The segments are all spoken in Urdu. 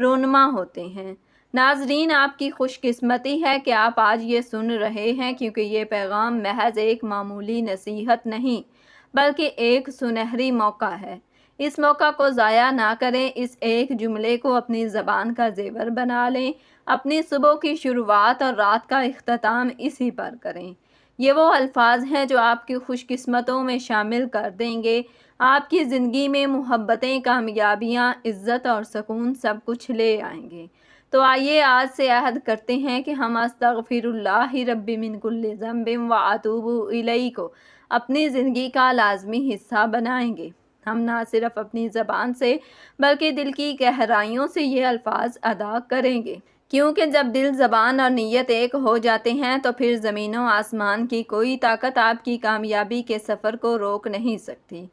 رونما ہوتے ہیں۔ ناظرین، آپ کی خوش قسمتی ہے کہ آپ آج یہ سن رہے ہیں، کیونکہ یہ پیغام محض ایک معمولی نصیحت نہیں بلکہ ایک سنہری موقع ہے۔ اس موقع کو ضائع نہ کریں، اس ایک جملے کو اپنی زبان کا زیور بنا لیں، اپنی صبح کی شروعات اور رات کا اختتام اسی پر کریں۔ یہ وہ الفاظ ہیں جو آپ کی خوش قسمتوں میں شامل کر دیں گے، آپ کی زندگی میں محبتیں، کامیابیاں، عزت اور سکون سب کچھ لے آئیں گے۔ تو آئیے آج سے عہد کرتے ہیں کہ ہم استغفر اللہ ربی من کل ذنب واتوب الیہ کو اپنی زندگی کا لازمی حصہ بنائیں گے۔ ہم نہ صرف اپنی زبان سے بلکہ دل کی گہرائیوں سے یہ الفاظ ادا کریں گے، کیونکہ جب دل، زبان اور نیت ایک ہو جاتے ہیں تو پھر زمین و آسمان کی کوئی طاقت آپ کی کامیابی کے سفر کو روک نہیں سکتی۔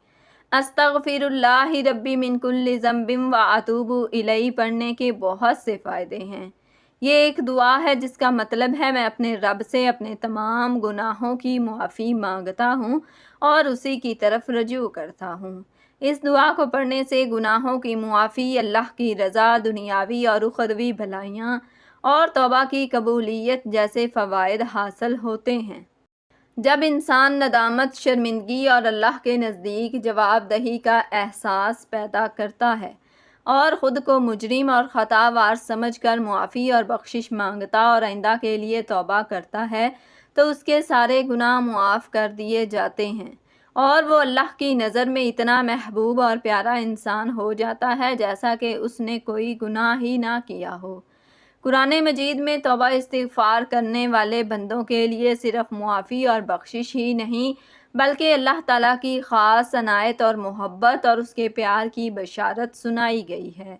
استغفر اللہ ربی من کل ذنب واتوب الیہ پڑھنے کے بہت سے فائدے ہیں۔ یہ ایک دعا ہے جس کا مطلب ہے میں اپنے رب سے اپنے تمام گناہوں کی معافی مانگتا ہوں اور اسی کی طرف رجوع کرتا ہوں۔ اس دعا کو پڑھنے سے گناہوں کی معافی، اللہ کی رضا، دنیاوی اور اخروی بھلائیاں اور توبہ کی قبولیت جیسے فوائد حاصل ہوتے ہیں۔ جب انسان ندامت، شرمندگی اور اللہ کے نزدیک جواب دہی کا احساس پیدا کرتا ہے اور خود کو مجرم اور خطا وار سمجھ کر معافی اور بخشش مانگتا اور آئندہ کے لیے توبہ کرتا ہے تو اس کے سارے گناہ معاف کر دیے جاتے ہیں اور وہ اللہ کی نظر میں اتنا محبوب اور پیارا انسان ہو جاتا ہے جیسا کہ اس نے کوئی گناہ ہی نہ کیا ہو۔ قرآن مجید میں توبہ استغفار کرنے والے بندوں کے لیے صرف معافی اور بخشش ہی نہیں بلکہ اللہ تعالیٰ کی خاص عنایت اور محبت اور اس کے پیار کی بشارت سنائی گئی ہے۔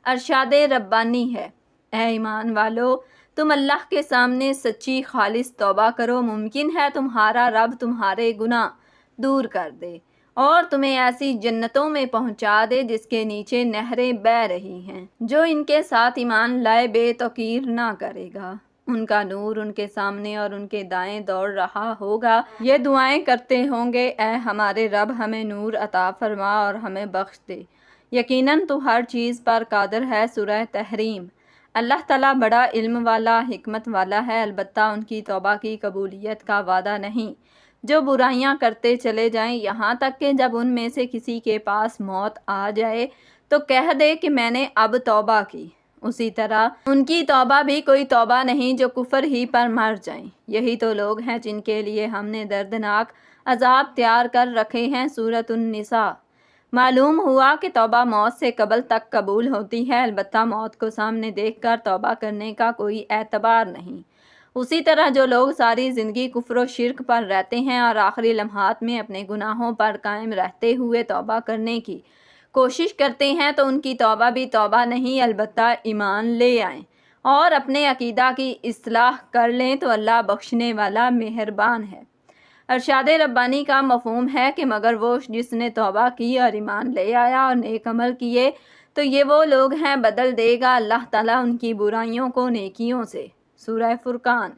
ارشاد ربانی ہے، اے ایمان والو، تم اللہ کے سامنے سچی خالص توبہ کرو، ممکن ہے تمہارا رب تمہارے گناہ دور کر دے اور تمہیں ایسی جنتوں میں پہنچا دے جس کے نیچے نہریں بہہ رہی ہیں۔ جو ان کے ساتھ ایمان لائے بے توقیر نہ کرے گا، ان کا نور ان کے سامنے اور ان کے دائیں دوڑ رہا ہوگا، یہ دعائیں کرتے ہوں گے، اے ہمارے رب ہمیں نور عطا فرما اور ہمیں بخش دے، یقیناً تو ہر چیز پر قادر ہے۔ سورہ تحریم۔ اللہ تعالیٰ بڑا علم والا، حکمت والا ہے، البتہ ان کی توبہ کی قبولیت کا وعدہ نہیں۔ جو برائیاں کرتے چلے جائیں یہاں تک کہ جب ان میں سے کسی کے پاس موت آ جائے تو کہہ دے کہ میں نے اب توبہ کی، اسی طرح ان کی توبہ بھی کوئی توبہ نہیں جو کفر ہی پر مر جائیں۔ یہی تو لوگ ہیں جن کے لیے ہم نے دردناک عذاب تیار کر رکھے ہیں۔ سورۃ النساء۔ معلوم ہوا کہ توبہ موت سے قبل تک قبول ہوتی ہے، البتہ موت کو سامنے دیکھ کر توبہ کرنے کا کوئی اعتبار نہیں۔ اسی طرح جو لوگ ساری زندگی کفر و شرک پر رہتے ہیں اور آخری لمحات میں اپنے گناہوں پر قائم رہتے ہوئے توبہ کرنے کی کوشش کرتے ہیں تو ان کی توبہ بھی توبہ نہیں، البتہ ایمان لے آئیں اور اپنے عقیدہ کی اصلاح کر لیں تو اللہ بخشنے والا مہربان ہے۔ ارشاد ربانی کا مفہوم ہے کہ مگر وہ جس نے توبہ کی اور ایمان لے آیا اور نیک عمل کیے تو یہ وہ لوگ ہیں، بدل دے گا اللہ تعالیٰ ان کی برائیوں کو نیکیوں سے۔ سورہ فرقان۔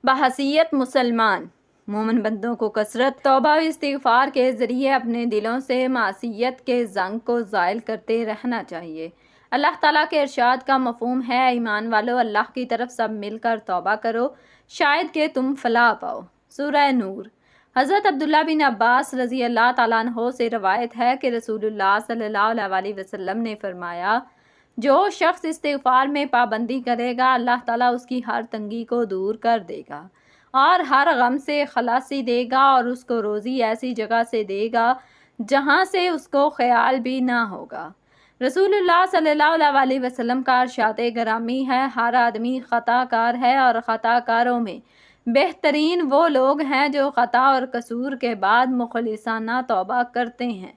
بحیثیت مسلمان، مومن بندوں کو کثرت توبہ و استغفار کے ذریعے اپنے دلوں سے معصیت کے زنگ کو زائل کرتے رہنا چاہیے۔ اللہ تعالیٰ کے ارشاد کا مفہوم ہے، ایمان والو اللہ کی طرف سب مل کر توبہ کرو شاید کہ تم فلاح پاؤ۔ سورہ نور۔ حضرت عبداللہ بن عباس رضی اللہ تعالیٰ عنہ سے روایت ہے کہ رسول اللہ صلی اللہ علیہ وسلم نے فرمایا، جو شخص استغفار میں پابندی کرے گا اللہ تعالیٰ اس کی ہر تنگی کو دور کر دے گا اور ہر غم سے خلاصی دے گا اور اس کو روزی ایسی جگہ سے دے گا جہاں سے اس کو خیال بھی نہ ہوگا۔ رسول اللہ صلی اللہ علیہ وسلم کا ارشاد گرامی ہے، ہر آدمی خطا کار ہے اور خطا کاروں میں بہترین وہ لوگ ہیں جو خطا اور قصور کے بعد مخلصانہ توبہ کرتے ہیں۔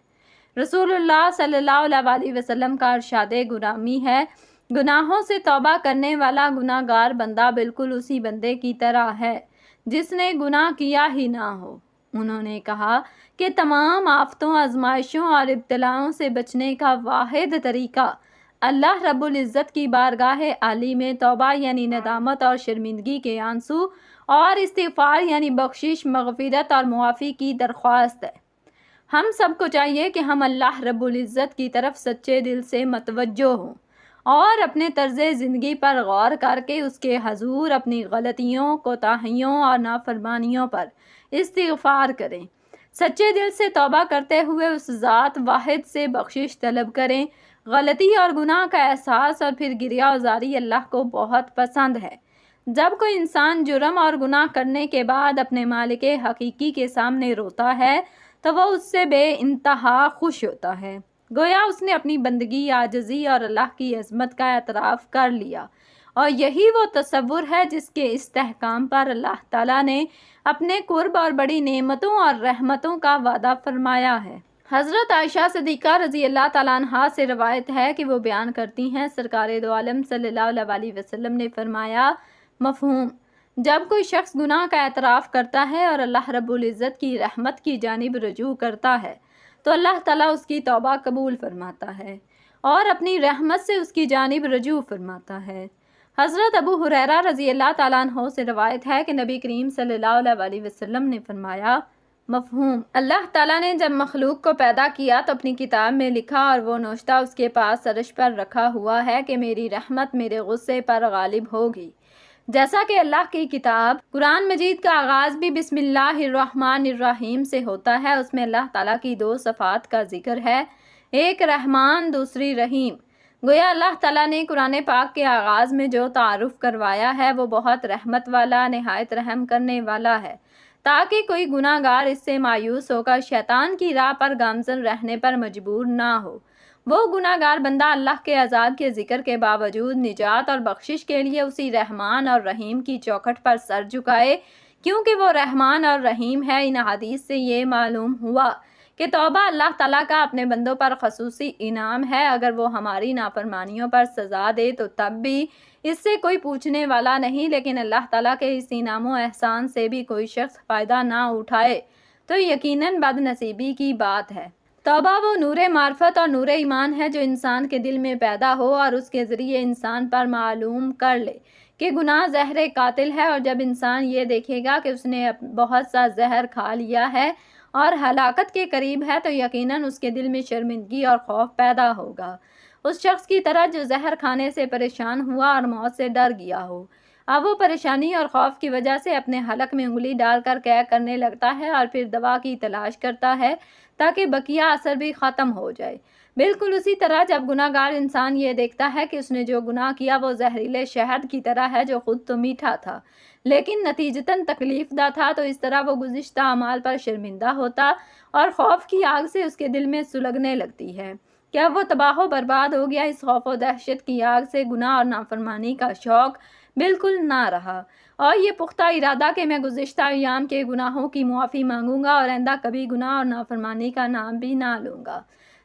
رسول اللہ صلی اللہ علیہ وسلم کا ارشاد گرامی ہے، گناہوں سے توبہ کرنے والا گناہ گار بندہ بالکل اسی بندے کی طرح ہے جس نے گناہ کیا ہی نہ ہو۔ انہوں نے کہا کہ تمام آفتوں، آزمائشوں اور ابتلاؤں سے بچنے کا واحد طریقہ اللہ رب العزت کی بارگاہ عالی میں توبہ یعنی ندامت اور شرمندگی کے آنسو اور استغفار یعنی بخشش، مغفرت اور معافی کی درخواست ہے۔ ہم سب کو چاہیے کہ ہم اللہ رب العزت کی طرف سچے دل سے متوجہ ہوں اور اپنے طرز زندگی پر غور کر کے اس کے حضور اپنی غلطیوں، کوتاہیوں اور نافرمانیوں پر استغفار کریں۔ سچے دل سے توبہ کرتے ہوئے اس ذات واحد سے بخشش طلب کریں۔ غلطی اور گناہ کا احساس اور پھر گریہ وزاری اللہ کو بہت پسند ہے۔ جب کوئی انسان جرم اور گناہ کرنے کے بعد اپنے مالک حقیقی کے سامنے روتا ہے تو وہ اس سے بے انتہا خوش ہوتا ہے، گویا اس نے اپنی بندگی، عاجزی اور اللہ کی عظمت کا اعتراف کر لیا، اور یہی وہ تصور ہے جس کے استحکام پر اللہ تعالیٰ نے اپنے قرب اور بڑی نعمتوں اور رحمتوں کا وعدہ فرمایا ہے۔ حضرت عائشہ صدیقہ رضی اللہ تعالیٰ عنہا سے روایت ہے کہ وہ بیان کرتی ہیں، سرکار دو عالم صلی اللہ علیہ وسلم نے فرمایا، مفہوم: جب کوئی شخص گناہ کا اعتراف کرتا ہے اور اللہ رب العزت کی رحمت کی جانب رجوع کرتا ہے تو اللہ تعالیٰ اس کی توبہ قبول فرماتا ہے اور اپنی رحمت سے اس کی جانب رجوع فرماتا ہے۔ حضرت ابو ہریرہ رضی اللہ تعالیٰ عنہ سے روایت ہے کہ نبی کریم صلی اللہ علیہ وسلم نے فرمایا، مفہوم: اللہ تعالیٰ نے جب مخلوق کو پیدا کیا تو اپنی کتاب میں لکھا اور وہ نوشتہ اس کے پاس عرش پر رکھا ہوا ہے کہ میری رحمت میرے غصے پر غالب ہوگی۔ جیسا کہ اللہ کی کتاب قرآن مجید کا آغاز بھی بسم اللہ الرحمن الرحیم سے ہوتا ہے، اس میں اللہ تعالیٰ کی دو صفات کا ذکر ہے، ایک رحمان، دوسری رحیم۔ گویا اللہ تعالیٰ نے قرآن پاک کے آغاز میں جو تعارف کروایا ہے وہ بہت رحمت والا، نہایت رحم کرنے والا ہے، تاکہ کوئی گناہ گار اس سے مایوس ہو کر شیطان کی راہ پر گامزن رہنے پر مجبور نہ ہو۔ وہ گناہ گار بندہ اللہ کے عذاب کے ذکر کے باوجود نجات اور بخشش کے لیے اسی رحمان اور رحیم کی چوکھٹ پر سر جھکائے، کیونکہ وہ رحمان اور رحیم ہے۔ ان حدیث سے یہ معلوم ہوا کہ توبہ اللہ تعالیٰ کا اپنے بندوں پر خصوصی انعام ہے۔ اگر وہ ہماری نافرمانیوں پر سزا دے تو تب بھی اس سے کوئی پوچھنے والا نہیں، لیکن اللہ تعالیٰ کے اس انعام و احسان سے بھی کوئی شخص فائدہ نہ اٹھائے تو یقیناً بد نصیبی کی بات ہے۔ توبہ وہ نور معرفت اور نور ایمان ہے جو انسان کے دل میں پیدا ہو اور اس کے ذریعے انسان پر معلوم کر لے کہ گناہ زہر قاتل ہے، اور جب انسان یہ دیکھے گا کہ اس نے بہت سا زہر کھا لیا ہے اور ہلاکت کے قریب ہے تو یقیناً اس کے دل میں شرمندگی اور خوف پیدا ہوگا، اس شخص کی طرح جو زہر کھانے سے پریشان ہوا اور موت سے ڈر گیا ہو۔ اب وہ پریشانی اور خوف کی وجہ سے اپنے حلق میں انگلی ڈال کر قے کرنے لگتا ہے اور پھر دوا کی تلاش کرتا ہے تاکہ بقیہ اثر بھی ختم ہو جائے۔ بالکل اسی طرح جب گناہ گار انسان یہ دیکھتا ہے کہ اس نے جو گناہ کیا وہ زہریلے شہد کی طرح ہے جو خود تو میٹھا تھا لیکن نتیجتاً تکلیف دہ تھا، تو اس طرح وہ گزشتہ اعمال پر شرمندہ ہوتا اور خوف کی آگ سے اس کے دل میں سلگنے لگتی ہے کہ اب وہ تباہ و برباد ہو گیا۔ اس خوف و دہشت کی آگ سے گناہ اور نافرمانی کا شوق بالکل نہ رہا، اور یہ پختہ ارادہ کہ میں گزشتہ ایام کے گناہوں کی معافی مانگوں گا اور آئندہ کبھی گناہ اور نافرمانی کا نام بھی نہ لوں گا،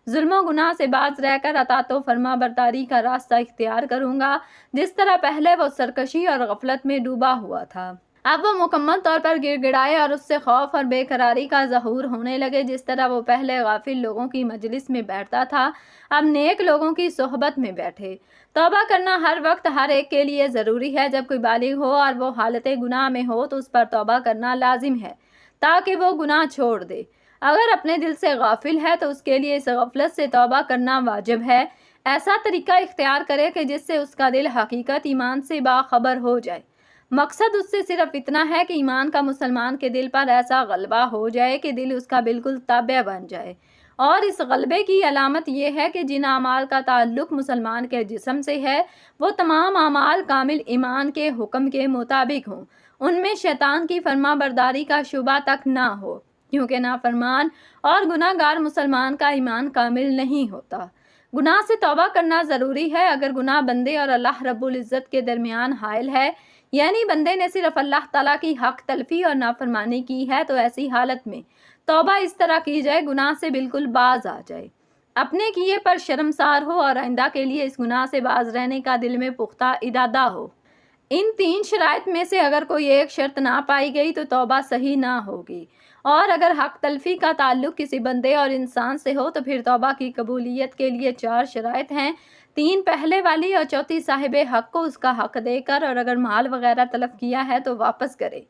ظلم و گناہ سے باز رہ کر اطاعت و فرما برداری کا راستہ اختیار کروں گا، جس طرح پہلے وہ سرکشی اور غفلت میں ڈوبا ہوا تھا۔ اب وہ مکمل طور پر گڑ گڑائے اور اس سے خوف اور بے قراری کا ظہور ہونے لگے۔ جس طرح وہ پہلے غافل لوگوں کی مجلس میں بیٹھتا تھا، اب نیک لوگوں کی صحبت میں بیٹھے۔ توبہ کرنا ہر وقت ہر ایک کے لیے ضروری ہے۔ جب کوئی بالغ ہو اور وہ حالت گناہ میں ہو تو اس پر توبہ کرنا لازم ہے تاکہ وہ گناہ چھوڑ دے۔ اگر اپنے دل سے غافل ہے تو اس کے لیے اس غفلت سے توبہ کرنا واجب ہے۔ ایسا طریقہ اختیار کرے کہ جس سے اس کا دل حقیقت ایمان سے باخبر ہو جائے۔ مقصد اس سے صرف اتنا ہے کہ ایمان کا مسلمان کے دل پر ایسا غلبہ ہو جائے کہ دل اس کا بالکل تابع بن جائے، اور اس غلبے کی علامت یہ ہے کہ جن اعمال کا تعلق مسلمان کے جسم سے ہے وہ تمام اعمال کامل ایمان کے حکم کے مطابق ہوں، ان میں شیطان کی فرما برداری کا شبہ تک نہ ہو، کیونکہ نافرمان اور گناہ گار مسلمان کا ایمان کامل نہیں ہوتا۔ گناہ سے توبہ کرنا ضروری ہے۔ اگر گناہ بندے اور اللہ رب العزت کے درمیان حائل ہے، یعنی بندے نے صرف اللہ تعالیٰ کی حق تلفی اور نافرمانی کی ہے، تو ایسی حالت میں توبہ اس طرح کی جائے گناہ سے بالکل باز آ جائے، اپنے کیے پر شرمسار ہو اور آئندہ کے لیے اس گناہ سے باز رہنے کا دل میں پختہ ارادہ ہو۔ ان تین شرائط میں سے اگر کوئی ایک شرط نہ پائی گئی تو توبہ صحیح نہ ہوگی، اور اگر حق تلفی کا تعلق کسی بندے اور انسان سے ہو تو پھر توبہ کی قبولیت کے لیے 4 شرائط ہیں، 3 پہلے والی اور 4 صاحب حق کو اس کا حق دے کر، اور اگر مال وغیرہ تلف کیا ہے تو واپس کرے۔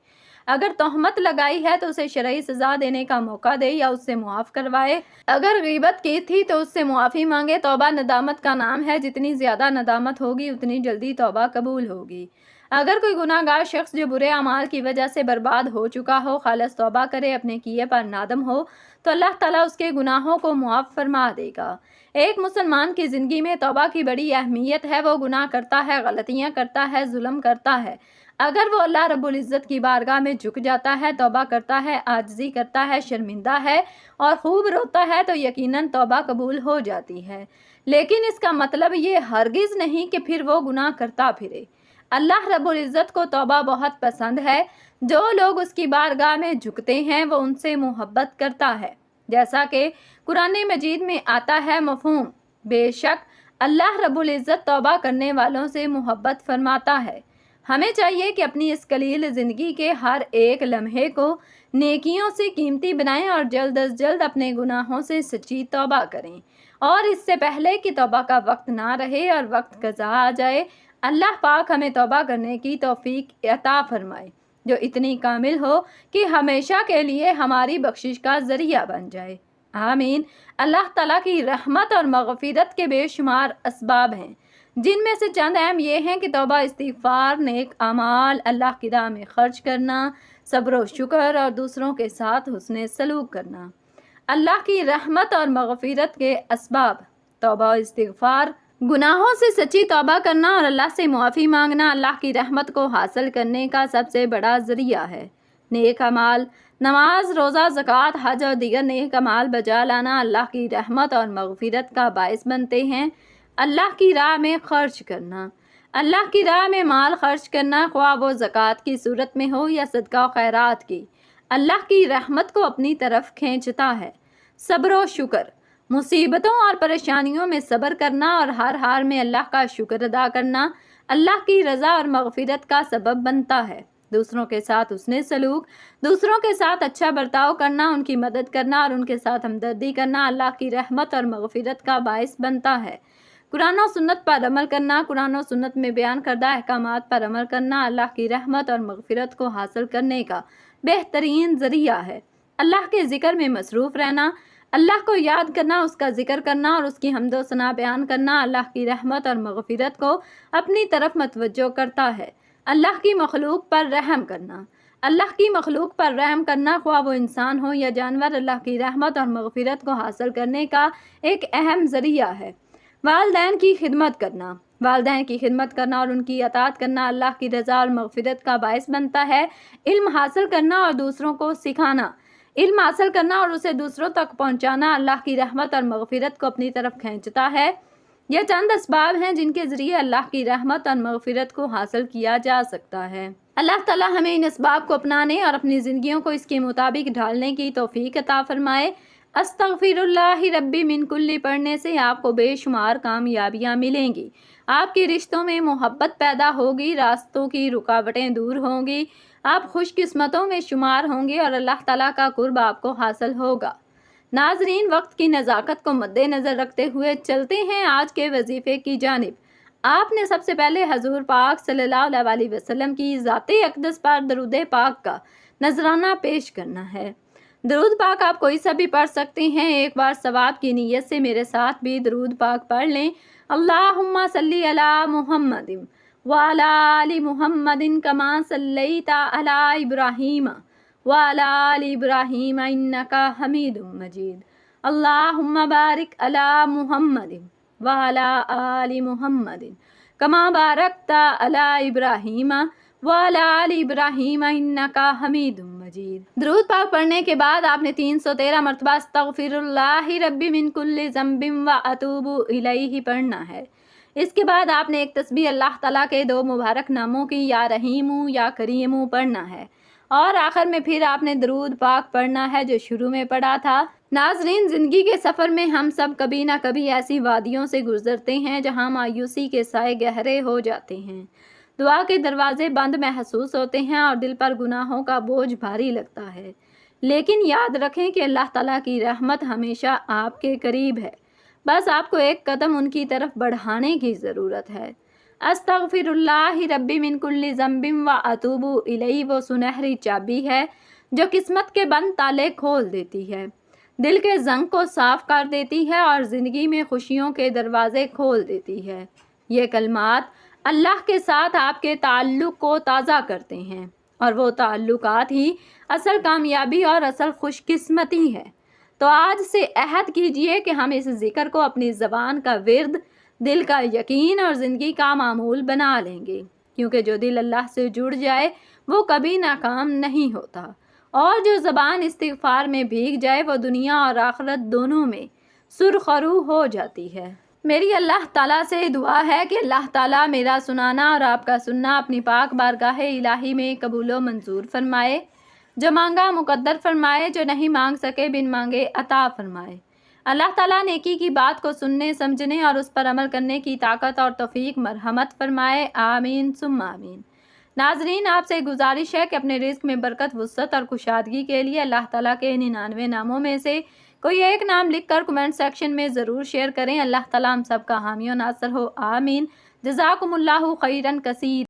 اگر تہمت لگائی ہے تو اسے شرعی سزا دینے کا موقع دے یا اس سے معاف کروائے۔ اگر غیبت کی تھی تو اس سے معافی مانگے۔ توبہ ندامت کا نام ہے، جتنی زیادہ ندامت ہوگی اتنی جلدی توبہ قبول ہوگی۔ اگر کوئی گناہ گار شخص جو برے اعمال کی وجہ سے برباد ہو چکا ہو خالص توبہ کرے، اپنے کیے پر نادم ہو، تو اللہ تعالیٰ اس کے گناہوں کو معاف فرما دے گا۔ ایک مسلمان کی زندگی میں توبہ کی بڑی اہمیت ہے۔ وہ گناہ کرتا ہے، غلطیاں کرتا ہے، ظلم کرتا ہے۔ اگر وہ اللہ رب العزت کی بارگاہ میں جھک جاتا ہے، توبہ کرتا ہے، عاجزی کرتا ہے، شرمندہ ہے اور خوب روتا ہے تو یقیناً توبہ قبول ہو جاتی ہے۔ لیکن اس کا مطلب یہ ہرگز نہیں کہ پھر وہ گناہ کرتا پھرے۔ اللہ رب العزت کو توبہ بہت پسند ہے۔ جو لوگ اس کی بارگاہ میں جھکتے ہیں وہ ان سے محبت کرتا ہے، جیسا کہ قرآن مجید میں آتا ہے مفہوم بے شک اللہ رب العزت توبہ کرنے والوں سے محبت فرماتا ہے۔ ہمیں چاہیے کہ اپنی اس قلیل زندگی کے ہر ایک لمحے کو نیکیوں سے قیمتی بنائیں اور جلد از جلد اپنے گناہوں سے سچی توبہ کریں، اور اس سے پہلے کہ توبہ کا وقت نہ رہے اور وقت قضا آ جائے۔ اللہ پاک ہمیں توبہ کرنے کی توفیق عطا فرمائے جو اتنی کامل ہو کہ ہمیشہ کے لیے ہماری بخشش کا ذریعہ بن جائے، آمین۔ اللہ تعالیٰ کی رحمت اور مغفرت کے بے شمار اسباب ہیں، جن میں سے چند اہم یہ ہیں کہ توبہ، استغفار، نیک اعمال، اللہ کی راہ میں خرچ کرنا، صبر و شکر اور دوسروں کے ساتھ حسن سلوک کرنا۔ اللہ کی رحمت اور مغفرت کے اسباب: توبہ و استغفار، گناہوں سے سچی توبہ کرنا اور اللہ سے معافی مانگنا اللہ کی رحمت کو حاصل کرنے کا سب سے بڑا ذریعہ ہے۔ نیک اعمال، نماز، روزہ، زکوٰۃ، حج اور دیگر نیک اعمال بجا لانا اللہ کی رحمت اور مغفرت کا باعث بنتے ہیں۔ اللہ کی راہ میں خرچ کرنا، اللہ کی راہ میں مال خرچ کرنا، خواہ وہ زکوٰۃ کی صورت میں ہو یا صدقہ و خیرات کی، اللہ کی رحمت کو اپنی طرف کھینچتا ہے۔ صبر و شکر، مصیبتوں اور پریشانیوں میں صبر کرنا اور ہر حال میں اللہ کا شکر ادا کرنا اللہ کی رضا اور مغفرت کا سبب بنتا ہے۔ دوسروں کے ساتھ حسن سلوک، دوسروں کے ساتھ اچھا برتاؤ کرنا، ان کی مدد کرنا اور ان کے ساتھ ہمدردی کرنا اللہ کی رحمت اور مغفرت کا باعث بنتا ہے۔ قرآن و سنت پر عمل کرنا، قرآن و سنت میں بیان کردہ احکامات پر عمل کرنا اللہ کی رحمت اور مغفرت کو حاصل کرنے کا بہترین ذریعہ ہے۔ اللہ کے ذکر میں مصروف رہنا، اللہ کو یاد کرنا، اس کا ذکر کرنا اور اس کی حمد و ثنا بیان کرنا اللہ کی رحمت اور مغفرت کو اپنی طرف متوجہ کرتا ہے۔ اللہ کی مخلوق پر رحم کرنا، اللہ کی مخلوق پر رحم کرنا، خواہ وہ انسان ہو یا جانور، اللہ کی رحمت اور مغفرت کو حاصل کرنے کا ایک اہم ذریعہ ہے۔ والدین کی خدمت کرنا، والدین کی خدمت کرنا اور ان کی اطاعت کرنا اللہ کی رضا اور مغفرت کا باعث بنتا ہے۔ علم حاصل کرنا اور دوسروں کو سکھانا، علم حاصل کرنا اور اسے دوسروں تک پہنچانا اللہ کی رحمت اور مغفرت کو اپنی طرف کھینچتا ہے۔ یہ چند اسباب ہیں جن کے ذریعے اللہ کی رحمت اور مغفرت کو حاصل کیا جا سکتا ہے۔ اللہ تعالیٰ ہمیں ان اسباب کو اپنانے اور اپنی زندگیوں کو اس کے مطابق ڈھالنے کی توفیق عطا فرمائے۔ استغفر اللہ ربی من کل پڑھنے سے آپ کو بے شمار کامیابیاں ملیں گی، آپ کے رشتوں میں محبت پیدا ہوگی، راستوں کی رکاوٹیں دور ہوں گی، آپ خوش قسمتوں میں شمار ہوں گے اور اللہ تعالیٰ کا قرب آپ کو حاصل ہوگا۔ ناظرین، وقت کی نزاکت کو مد نظر رکھتے ہوئے چلتے ہیں آج کے وظیفے کی جانب۔ آپ نے سب سے پہلے حضور پاک صلی اللہ علیہ وسلم کی ذات اقدس پر درود پاک کا نذرانہ پیش کرنا ہے۔ درود پاک آپ کوئی سا بھی پڑھ سکتے ہیں۔ ایک بار ثواب کی نیت سے میرے ساتھ بھی درود پاک پڑھ لیں۔ اللہم صلی علی محمد وعلی آل محمد کما صلیت علی ابراہیم وعلی آل ابراہیم انک حمید مجید۔ اللہم بارک علی محمد وعلی آل محمد کما بارکت علی ابراہیم وعلی آل ابراہیم انک حمید مجید۔ درود پاک پڑھنے کے بعد آپ نے 313 مرتبہ استغفر اللہ ربی من کل ذنب واتوب الیہ پڑھنا ہے۔ اس کے بعد آپ نے ایک تسبیح اللہ تعالیٰ کے 2 مبارک ناموں کی یا رحیم یا کریم پڑھنا ہے، اور آخر میں پھر آپ نے درود پاک پڑھنا ہے جو شروع میں پڑھا تھا۔ ناظرین، زندگی کے سفر میں ہم سب کبھی نہ کبھی ایسی وادیوں سے گزرتے ہیں جہاں مایوسی کے سائے گہرے ہو جاتے ہیں، دعا کے دروازے بند محسوس ہوتے ہیں اور دل پر گناہوں کا بوجھ بھاری لگتا ہے۔ لیکن یاد رکھیں کہ اللہ تعالیٰ کی رحمت ہمیشہ آپ کے قریب ہے، بس آپ کو ایک قدم ان کی طرف بڑھانے کی ضرورت ہے۔ استغفراللہ ربی من کل ذنب و اتوب الیہ وہ سنہری چابی ہے جو قسمت کے بند تالے کھول دیتی ہے، دل کے زنگ کو صاف کر دیتی ہے اور زندگی میں خوشیوں کے دروازے کھول دیتی ہے۔ یہ کلمات اللہ کے ساتھ آپ کے تعلق کو تازہ کرتے ہیں، اور وہ تعلقات ہی اصل کامیابی اور اصل خوش قسمتی ہے۔ تو آج سے عہد کیجئے کہ ہم اس ذکر کو اپنی زبان کا ورد، دل کا یقین اور زندگی کا معمول بنا لیں گے، کیونکہ جو دل اللہ سے جڑ جائے وہ کبھی ناکام نہیں ہوتا، اور جو زبان استغفار میں بھیگ جائے وہ دنیا اور آخرت دونوں میں سرخرو ہو جاتی ہے۔ میری اللہ تعالیٰ سے دعا ہے کہ اللہ تعالیٰ میرا سنانا اور آپ کا سننا اپنی پاک بارگاہ الہی میں قبول و منظور فرمائے، جو مانگا مقدر فرمائے، جو نہیں مانگ سکے بن مانگے عطا فرمائے۔ اللہ تعالیٰ نیکی کی بات کو سننے سمجھنے اور اس پر عمل کرنے کی طاقت اور توفیق مرحمت فرمائے، آمین ثم آمین۔ ناظرین، آپ سے گزارش ہے کہ اپنے رزق میں برکت، وسعت اور کشادگی کے لیے اللہ تعالیٰ کے 99 ناموں میں سے کوئی ایک نام لکھ کر کمنٹ سیکشن میں ضرور شیئر کریں۔ اللہ تعالیٰ ہم سب کا حامی و ناصر ہو، آمین۔ جزاکم اللہ خیرن کثیر۔